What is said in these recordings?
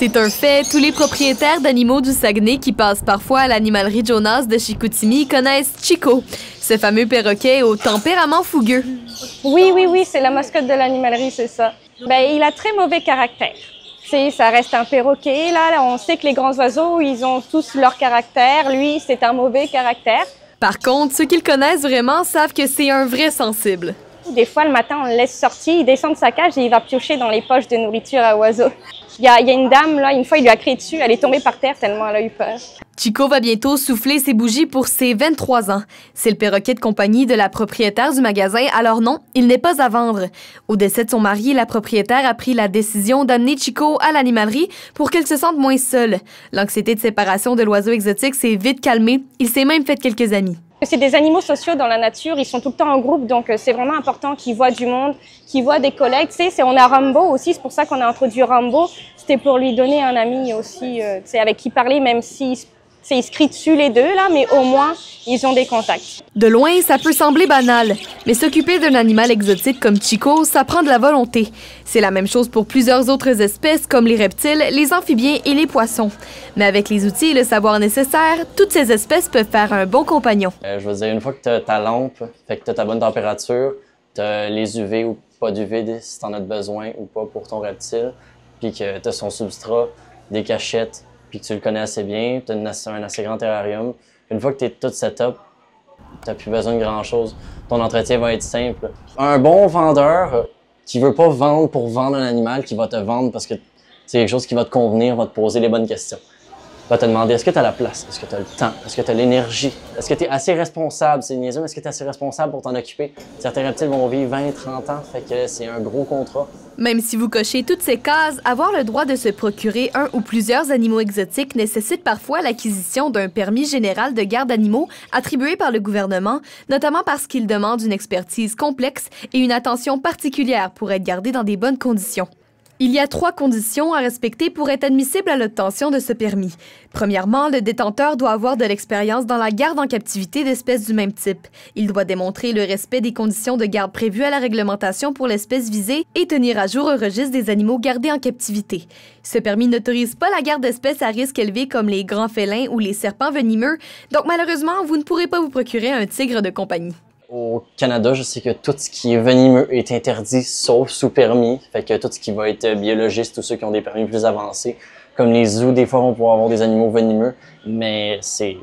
C'est un fait, tous les propriétaires d'animaux du Saguenay qui passent parfois à l'animalerie Jonas de Chicoutimi connaissent Chico, ce fameux perroquet au tempérament fougueux. Oui, c'est la mascotte de l'animalerie, c'est ça. Il a très mauvais caractère. Ça reste un perroquet, là, on sait que les grands oiseaux, ils ont tous leur caractère. Lui, c'est un mauvais caractère. Par contre, ceux qui le connaissent vraiment savent que c'est un vrai sensible. Des fois, le matin, on le laisse sortir, il descend de sa cage et il va piocher dans les poches de nourriture à oiseaux. Il y a une dame, là, une fois, il lui a crié dessus, elle est tombée par terre tellement elle a eu peur. Chico va bientôt souffler ses bougies pour ses 23 ans. C'est le perroquet de compagnie de la propriétaire du magasin, alors non, il n'est pas à vendre. Au décès de son mari, la propriétaire a pris la décision d'amener Chico à l'animalerie pour qu'elle se sente moins seule. L'anxiété de séparation de l'oiseau exotique s'est vite calmée. Il s'est même fait quelques amis. C'est des animaux sociaux dans la nature, ils sont tout le temps en groupe, donc c'est vraiment important qu'ils voient du monde, qu'ils voient des collègues. On a Rambo aussi, c'est pour ça qu'on a introduit Rambo. C'était pour lui donner un ami aussi, avec qui parler, même s'il se crie dessus les deux, là, mais au moins, ils ont des contacts. De loin, ça peut sembler banal, mais s'occuper d'un animal exotique comme Chico, ça prend de la volonté. C'est la même chose pour plusieurs autres espèces comme les reptiles, les amphibiens et les poissons. Mais avec les outils et le savoir nécessaire, toutes ces espèces peuvent faire un bon compagnon. Je veux dire, une fois que tu as ta lampe, fait que tu as ta bonne température, tu as les UV ou pas d'UV si tu en as besoin ou pas pour ton reptile, puis que tu as son substrat, des cachettes, puis que tu le connais assez bien, tu as un assez grand terrarium. Une fois que tu es tout setup, tu n'as plus besoin de grand-chose. Ton entretien va être simple. Un bon vendeur qui veut pas vendre pour vendre un animal, qui va te vendre parce que c'est quelque chose qui va te convenir, va te poser les bonnes questions. Va te demander, est-ce que tu as la place? Est-ce que tu as le temps? Est-ce que tu as l'énergie? Est-ce que tu es assez responsable? C'est niaiseux, mais est-ce que tu es assez responsable pour t'en occuper? Certains reptiles vont vivre 20, 30 ans, fait que c'est un gros contrat. Même si vous cochez toutes ces cases, avoir le droit de se procurer un ou plusieurs animaux exotiques nécessite parfois l'acquisition d'un permis général de garde d'animaux attribué par le gouvernement, notamment parce qu'il demande une expertise complexe et une attention particulière pour être gardé dans des bonnes conditions. Il y a 3 conditions à respecter pour être admissible à l'obtention de ce permis. Premièrement, le détenteur doit avoir de l'expérience dans la garde en captivité d'espèces du même type. Il doit démontrer le respect des conditions de garde prévues à la réglementation pour l'espèce visée et tenir à jour un registre des animaux gardés en captivité. Ce permis n'autorise pas la garde d'espèces à risque élevé comme les grands félins ou les serpents venimeux, donc malheureusement, vous ne pourrez pas vous procurer un tigre de compagnie. Au Canada, je sais que tout ce qui est venimeux est interdit, sauf sous permis. Fait que tout ce qui va être biologiste, tous ceux qui ont des permis plus avancés, comme les zoos, des fois, on pourra avoir des animaux venimeux, mais c'est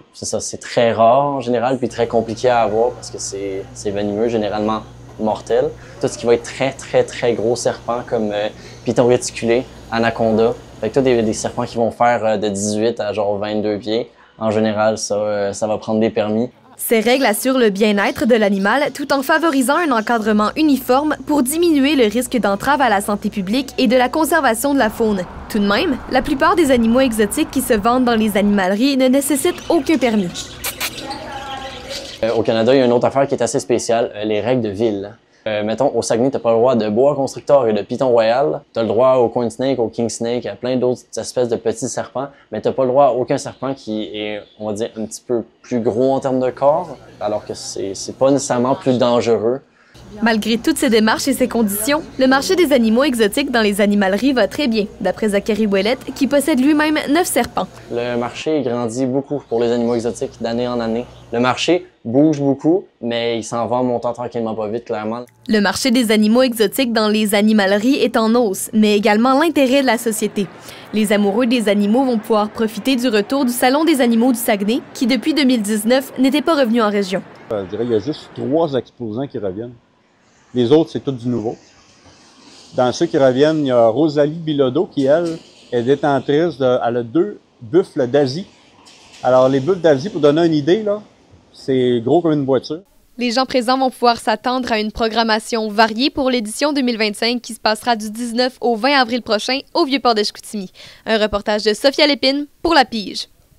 très rare en général, puis très compliqué à avoir parce que c'est venimeux, généralement mortel. Tout ce qui va être très gros serpents comme python réticulé, anaconda. Fait que des serpents qui vont faire de 18 à genre 22 pieds. En général, ça va prendre des permis. Ces règles assurent le bien-être de l'animal tout en favorisant un encadrement uniforme pour diminuer le risque d'entrave à la santé publique et de la conservation de la faune. Tout de même, la plupart des animaux exotiques qui se vendent dans les animaleries ne nécessitent aucun permis. Au Canada, il y a une autre affaire qui est assez spéciale, les règles de ville. Mettons, au Saguenay, tu n'as pas le droit de boa constrictor et de python royal. Tu as le droit au coin snake, au king snake, à plein d'autres espèces de petits serpents, mais tu n'as pas le droit à aucun serpent qui est, on va dire, un petit peu plus gros en termes de corps, alors que c'est pas nécessairement plus dangereux. Malgré toutes ces démarches et ces conditions, le marché des animaux exotiques dans les animaleries va très bien, d'après Zachary Ouellette, qui possède lui-même 9 serpents. Le marché grandit beaucoup pour les animaux exotiques d'année en année. Le marché bouge beaucoup, mais il s'en va en montant tranquillement pas vite, clairement. Le marché des animaux exotiques dans les animaleries est en hausse, mais également l'intérêt de la société. Les amoureux des animaux vont pouvoir profiter du retour du Salon des animaux du Saguenay, qui depuis 2019 n'était pas revenu en région. Je dirais qu'il y a juste 3 exposants qui reviennent. Les autres, c'est tout du nouveau. Dans ceux qui reviennent, il y a Rosalie Bilodeau qui, elle, est détentrice elle a 2 buffles d'Asie. Alors, les buffles d'Asie, pour donner une idée, là, c'est gros comme une voiture. Les gens présents vont pouvoir s'attendre à une programmation variée pour l'édition 2025 qui se passera du 19 au 20 avril prochain au Vieux-Port de Chicoutimi. Un reportage de Sophia Lépine pour La Pige.